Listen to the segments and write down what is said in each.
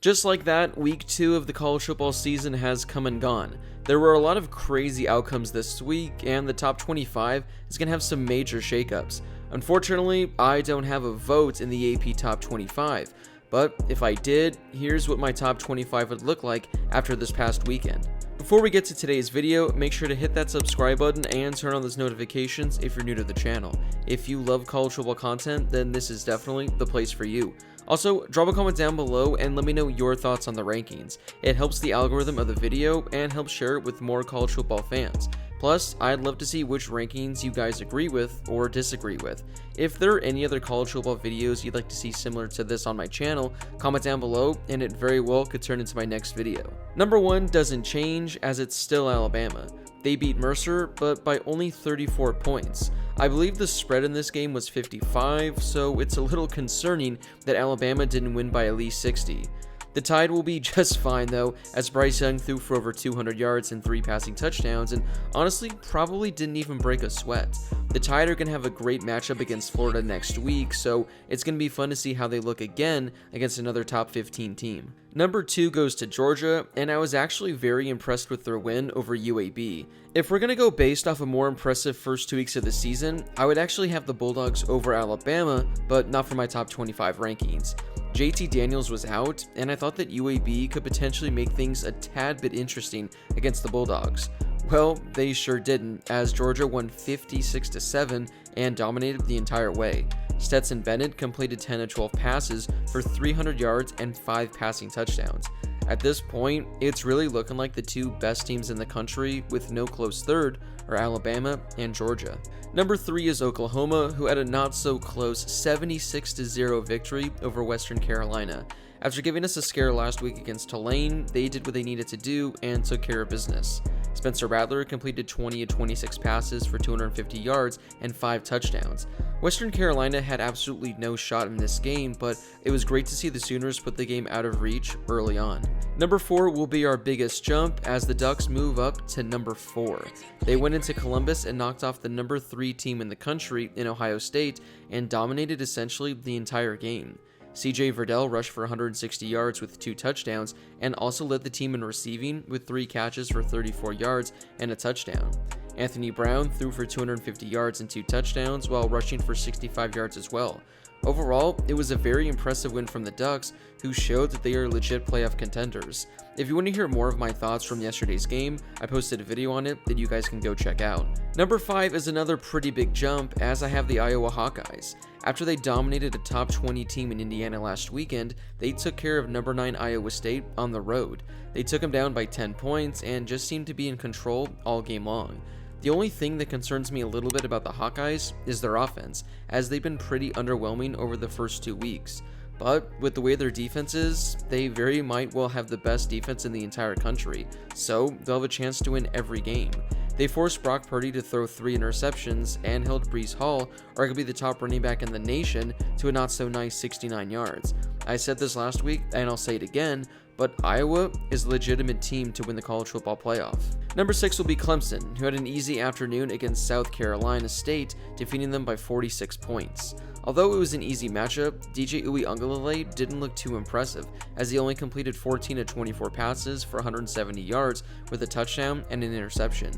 Just like that, week 2 of the college football season has come and gone. There were a lot of crazy outcomes this week, and the top 25 is going to have some major shakeups. Unfortunately, I don't have a vote in the AP top 25, but if I did, here's what my top 25 would look like after this past weekend. Before we get to today's video, make sure to hit that subscribe button and turn on those notifications if you're new to the channel. If you love college football content, then this is definitely the place for you. Also, drop a comment down below and let me know your thoughts on the rankings. It helps the algorithm of the video and helps share it with more college football fans. Plus, I'd love to see which rankings you guys agree with or disagree with. If there are any other college football videos you'd like to see similar to this on my channel, comment down below and it very well could turn into my next video. Number 1 doesn't change as it's still Alabama. They beat Mercer, but by only 34 points. I believe the spread in this game was 55, so it's a little concerning that Alabama didn't win by at least 60. The Tide will be just fine though, as Bryce Young threw for over 200 yards and 3 passing touchdowns, and honestly probably didn't even break a sweat. The Tide are going to have a great matchup against Florida next week, so it's going to be fun to see how they look again against another top 15 team. Number 2 goes to Georgia, and I was actually very impressed with their win over UAB. If we're going to go based off a more impressive first 2 weeks of the season, I would actually have the Bulldogs over Alabama, but not for my top 25 rankings. JT Daniels was out, and I thought that UAB could potentially make things a tad bit interesting against the Bulldogs. Well, they sure didn't, as Georgia won 56-7 and dominated the entire way. Stetson Bennett completed 10 of 12 passes for 300 yards and 5 passing touchdowns. At this point, it's really looking like the 2 best teams in the country, with no close third, are Alabama and Georgia. Number 3 is Oklahoma, who had a not-so-close 76-0 victory over Western Carolina. After giving us a scare last week against Tulane, they did what they needed to do and took care of business. Spencer Rattler completed 20 of 26 passes for 250 yards and 5 touchdowns. Western Carolina had absolutely no shot in this game, but it was great to see the Sooners put the game out of reach early on. Number 4 will be our biggest jump as the Ducks move up to number 4. They went into Columbus and knocked off the number 3 team in the country in Ohio State and dominated essentially the entire game. CJ Verdell rushed for 160 yards with 2 touchdowns and also led the team in receiving with 3 catches for 34 yards and a touchdown. Anthony Brown threw for 250 yards and 2 touchdowns while rushing for 65 yards as well. Overall, it was a very impressive win from the Ducks, who showed that they are legit playoff contenders. If you want to hear more of my thoughts from yesterday's game, I posted a video on it that you guys can go check out. Number 5 is another pretty big jump, as I have the Iowa Hawkeyes. After they dominated a top 20 team in Indiana last weekend, they took care of number 9 Iowa State on the road. They took them down by 10 points and just seemed to be in control all game long. The only thing that concerns me a little bit about the Hawkeyes is their offense, as they've been pretty underwhelming over the first 2 weeks. But with the way their defense is, they very might well have the best defense in the entire country, so they'll have a chance to win every game. They forced Brock Purdy to throw 3 interceptions and held Breece Hall, arguably the top running back in the nation, to a not-so-nice 69 yards. I said this last week, and I'll say it again, but Iowa is a legitimate team to win the college football playoff. Number 6 will be Clemson, who had an easy afternoon against South Carolina State, defeating them by 46 points. Although it was an easy matchup, DJ Uiagalelei didn't look too impressive, as he only completed 14 of 24 passes for 170 yards with a touchdown and an interception.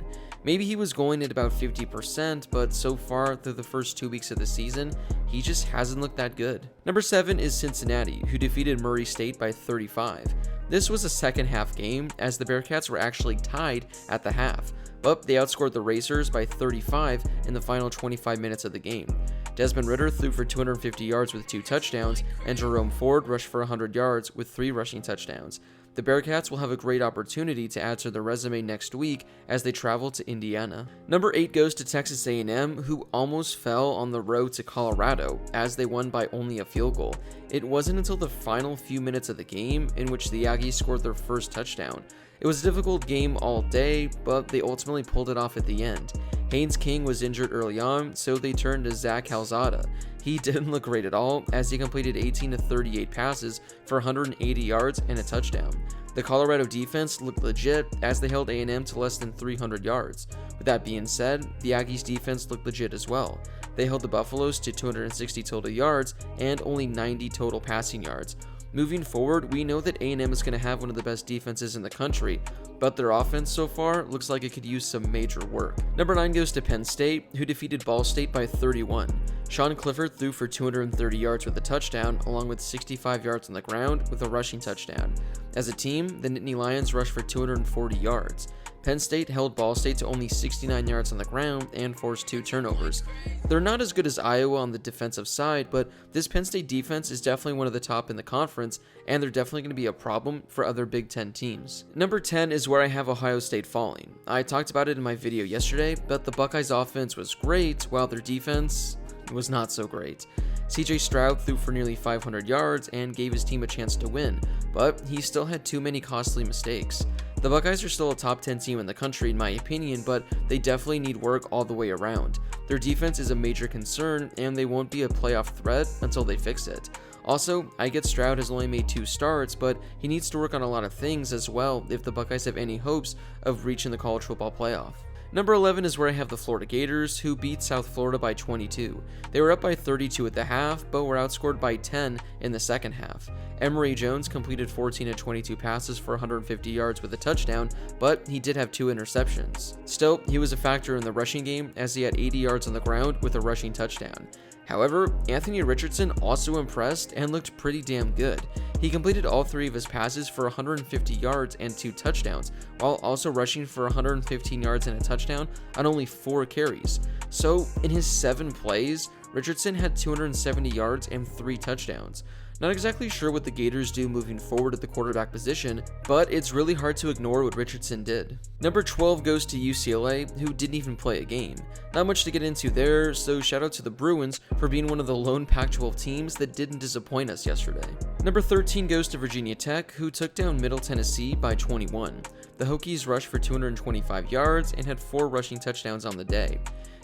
Maybe he was going at about 50%, but so far through the first 2 weeks of the season, he just hasn't looked that good. Number 7 is Cincinnati, who defeated Murray State by 35. This was a second half game, as the Bearcats were actually tied at the half, but they outscored the Racers by 35 in the final 25 minutes of the game. Desmond Ridder threw for 250 yards with 2 touchdowns, and Jerome Ford rushed for 100 yards with 3 rushing touchdowns. The Bearcats will have a great opportunity to add to their resume next week as they travel to Indiana. Number 8 goes to Texas A&M, who almost fell on the road to Colorado as they won by only a field goal. It wasn't until the final few minutes of the game in which the Aggies scored their first touchdown. It was a difficult game all day, but they ultimately pulled it off at the end. Haynes King was injured early on, so they turned to Zach Calzada. He didn't look great at all, as he completed 18 of 38 passes for 180 yards and a touchdown. The Colorado defense looked legit, as they held A&M to less than 300 yards. With that being said, the Aggies defense looked legit as well. They held the Buffaloes to 260 total yards and only 90 total passing yards. Moving forward, we know that A&M is going to have one of the best defenses in the country, but their offense so far looks like it could use some major work. Number 9 goes to Penn State, who defeated Ball State by 31. Sean Clifford threw for 230 yards with a touchdown, along with 65 yards on the ground with a rushing touchdown. As a team, the Nittany Lions rushed for 240 yards. Penn State held Ball State to only 69 yards on the ground and forced 2 turnovers. They're not as good as Iowa on the defensive side, but this Penn State defense is definitely one of the top in the conference, and they're definitely going to be a problem for other Big Ten teams. Number 10 is where I have Ohio State falling. I talked about it in my video yesterday, but the Buckeyes offense was great, while their defense was not so great. CJ Stroud threw for nearly 500 yards and gave his team a chance to win, but he still had too many costly mistakes. The Buckeyes are still a top 10 team in the country in my opinion, but they definitely need work all the way around. Their defense is a major concern, and they won't be a playoff threat until they fix it. Also, I get Stroud has only made 2 starts, but he needs to work on a lot of things as well if the Buckeyes have any hopes of reaching the college football playoff. Number 11 is where I have the Florida Gators, who beat South Florida by 22. They were up by 32 at the half, but were outscored by 10 in the second half. Emory Jones completed 14 of 22 passes for 150 yards with a touchdown, but he did have 2 interceptions. Still, he was a factor in the rushing game as he had 80 yards on the ground with a rushing touchdown. However, Anthony Richardson also impressed and looked pretty damn good. He completed all 3 of his passes for 150 yards and 2 touchdowns, while also rushing for 115 yards and a touchdown on only 4 carries. So, in his 7 plays, Richardson had 270 yards and 3 touchdowns. Not exactly sure what the Gators do moving forward at the quarterback position, but it's really hard to ignore what Richardson did. Number 12 goes to UCLA, who didn't even play a game. Not much to get into there, so shout out to the Bruins for being one of the lone Pac-12 teams that didn't disappoint us yesterday. Number 13 goes to Virginia Tech, who took down Middle Tennessee by 21. The Hokies rushed for 225 yards and had 4 rushing touchdowns on the day.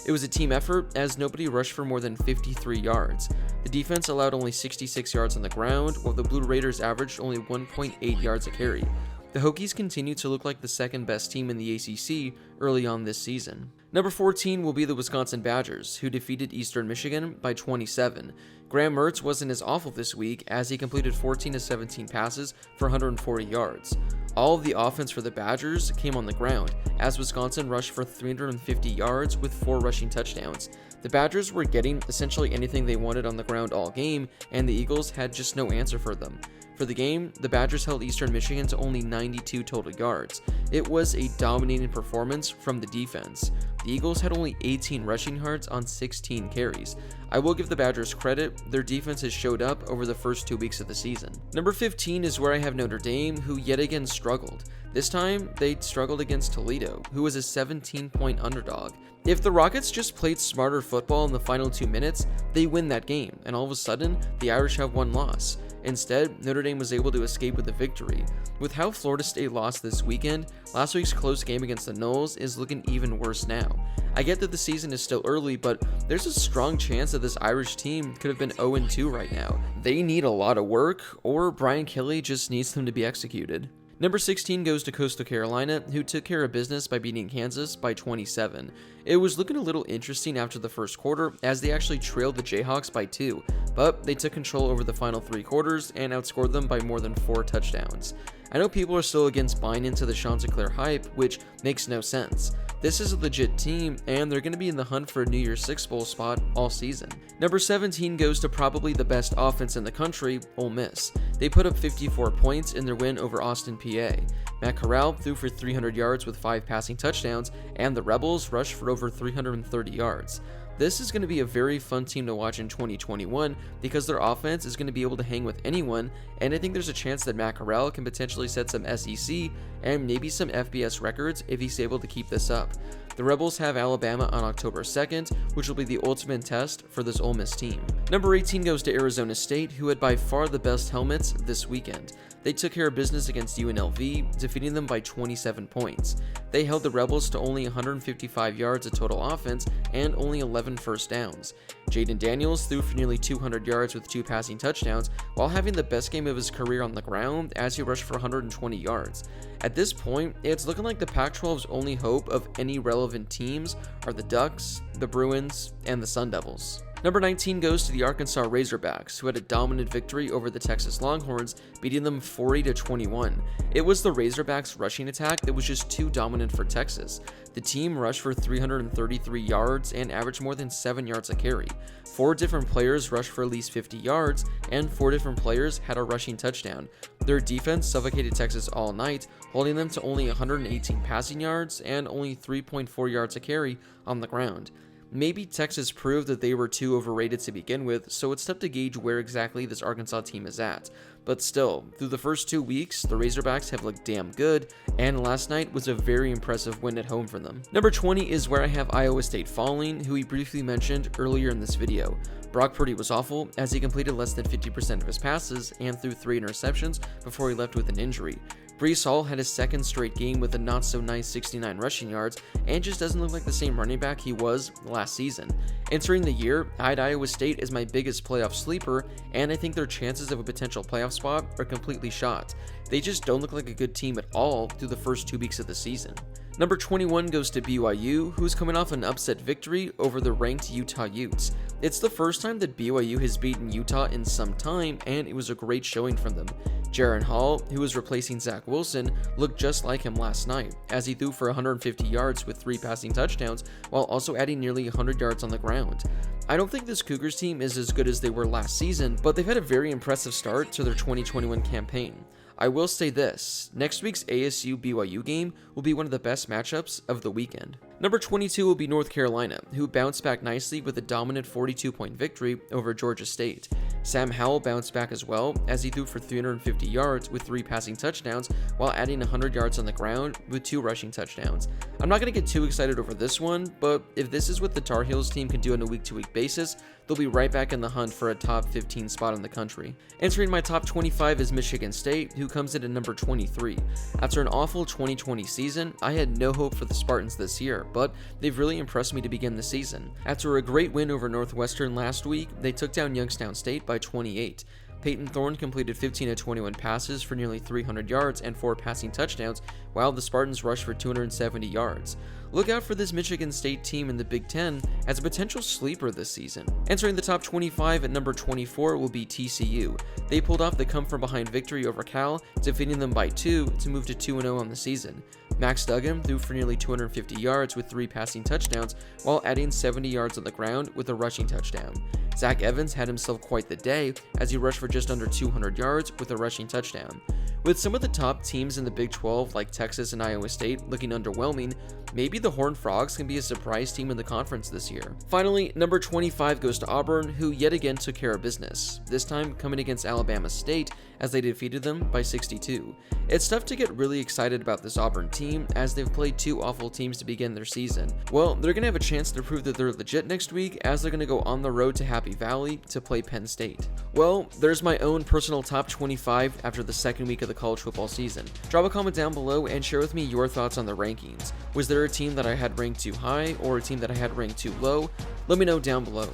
It was a team effort as nobody rushed for more than 53 yards. The defense allowed only 66 yards on the ground, while the Blue Raiders averaged only 1.8 yards a carry. The Hokies continue to look like the second best team in the ACC early on this season. Number 14 will be the Wisconsin Badgers, who defeated Eastern Michigan by 27. Graham Mertz wasn't as awful this week as he completed 14 of 17 passes for 140 yards. All of the offense for the Badgers came on the ground, as Wisconsin rushed for 350 yards with 4 rushing touchdowns. The Badgers were getting essentially anything they wanted on the ground all game, and the Eagles had just no answer for them. For the game, the Badgers held Eastern Michigan to only 92 total yards. It was a dominating performance from the defense. The Eagles had only 18 rushing yards on 16 carries. I will give the Badgers credit, their defense has showed up over the first 2 weeks of the season. Number 15 is where I have Notre Dame, who yet again struggled. This time, they struggled against Toledo, who was a 17-point underdog. If the Rockets just played smarter football in the final 2 minutes, they win that game, and all of a sudden, the Irish have 1 loss. Instead, Notre Dame was able to escape with a victory. With how Florida State lost this weekend, last week's close game against the Noles is looking even worse now. I get that the season is still early, but there's a strong chance that this Irish team could have been 0-2 right now. They need a lot of work, or Brian Kelly just needs them to be executed. Number 16 goes to Coastal Carolina, who took care of business by beating Kansas by 27. It was looking a little interesting after the first quarter, as they actually trailed the Jayhawks by 2, but they took control over the final 3 quarters and outscored them by more than 4 touchdowns. I know people are still against buying into the Chanticleer hype, which makes no sense. This is a legit team, and they're going to be in the hunt for a New Year's Six Bowl spot all season. Number 17 goes to probably the best offense in the country, Ole Miss. They put up 54 points in their win over Austin, PA. Matt Corral threw for 300 yards with 5 passing touchdowns, and the Rebels rushed for over 330 yards. This is going to be a very fun team to watch in 2021 because their offense is going to be able to hang with anyone, and I think there's a chance that Matt Corral can potentially set some SEC and maybe some FBS records if he's able to keep this up. The Rebels have Alabama on October 2nd, which will be the ultimate test for this Ole Miss team. Number 18 goes to Arizona State, who had by far the best helmets this weekend. They took care of business against UNLV, defeating them by 27 points. They held the Rebels to only 155 yards of total offense and only 11 first downs. Jaden Daniels threw for nearly 200 yards with 2 passing touchdowns, while having the best game of his career on the ground as he rushed for 120 yards. At this point, it's looking like the Pac-12's only hope of any relevant teams are the Ducks, the Bruins, and the Sun Devils. Number 19 goes to the Arkansas Razorbacks, who had a dominant victory over the Texas Longhorns, beating them 40-21. It was the Razorbacks' rushing attack that was just too dominant for Texas. The team rushed for 333 yards and averaged more than 7 yards a carry. 4 different players rushed for at least 50 yards, and 4 different players had a rushing touchdown. Their defense suffocated Texas all night, holding them to only 118 passing yards and only 3.4 yards a carry on the ground. Maybe Texas proved that they were too overrated to begin with, so it's tough to gauge where exactly this Arkansas team is at. But still, through the first 2 weeks, the Razorbacks have looked damn good, and last night was a very impressive win at home for them. Number 20 is where I have Iowa State falling, who we briefly mentioned earlier in this video. Brock Purdy was awful, as he completed less than 50% of his passes and threw 3 interceptions before he left with an injury. Breece Hall had his second straight game with a not-so-nice 69 rushing yards, and just doesn't look like the same running back he was last season. Entering the year, I had Iowa State as my biggest playoff sleeper, and I think their chances of a potential playoff spot are completely shot. They just don't look like a good team at all through the first 2 weeks of the season. Number 21 goes to BYU, who's coming off an upset victory over the ranked Utah Utes. It's the first time that BYU has beaten Utah in some time, and it was a great showing from them. Jaren Hall, who was replacing Zach Wilson, looked just like him last night, as he threw for 150 yards with 3 passing touchdowns, while also adding nearly 100 yards on the ground. I don't think this Cougars team is as good as they were last season, but they've had a very impressive start to their 2021 campaign. I will say this, next week's ASU-BYU game will be one of the best matchups of the weekend. Number 22 will be North Carolina, who bounced back nicely with a dominant 42-point victory over Georgia State. Sam Howell bounced back as well, as he threw for 350 yards with 3 passing touchdowns, while adding 100 yards on the ground with 2 rushing touchdowns. I'm not going to get too excited over this one, but if this is what the Tar Heels team can do on a week-to-week basis, they'll be right back in the hunt for a top 15 spot in the country. Entering my top 25 is Michigan State, who comes in at number 23. After an awful 2020 season, I had no hope for the Spartans this year, but they've really impressed me to begin the season. After a great win over Northwestern last week, they took down Youngstown State by 28. Peyton Thorne completed 15 of 21 passes for nearly 300 yards and 4 passing touchdowns, while the Spartans rushed for 270 yards. Look out for this Michigan State team in the Big Ten as a potential sleeper this season. Entering the top 25 at number 24 will be TCU. They pulled off the come-from-behind victory over Cal, defeating them by 2 to move to 2-0 on the season. Max Duggan threw for nearly 250 yards with 3 passing touchdowns, while adding 70 yards on the ground with a rushing touchdown. Zach Evans had himself quite the day, as he rushed for just under 200 yards with a rushing touchdown. With some of the top teams in the Big 12 like Texas and Iowa State looking underwhelming, maybe the Horned Frogs can be a surprise team in the conference this year. Finally, number 25 goes to Auburn, who yet again took care of business, this time coming against Alabama State as they defeated them by 62. It's tough to get really excited about this Auburn team as they've played 2 awful teams to begin their season. Well, they're going to have a chance to prove that they're legit next week as they're going to go on the road to Happy Valley to play Penn State. Well, there's my own personal top 25 after the second week of the college football season. Drop a comment down below and share with me your thoughts on the rankings. Was there a team that I had ranked too high or a team that I had ranked too low? Let me know down below.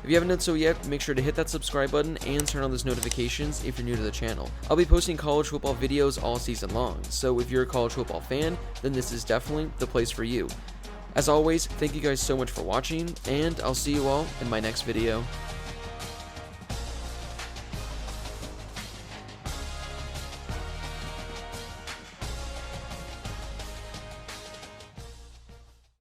If you haven't done so yet, make sure to hit that subscribe button and turn on those notifications if you're new to the channel. I'll be posting college football videos all season long, so if you're a college football fan, then this is definitely the place for you. As always, thank you guys so much for watching, and I'll see you all in my next video.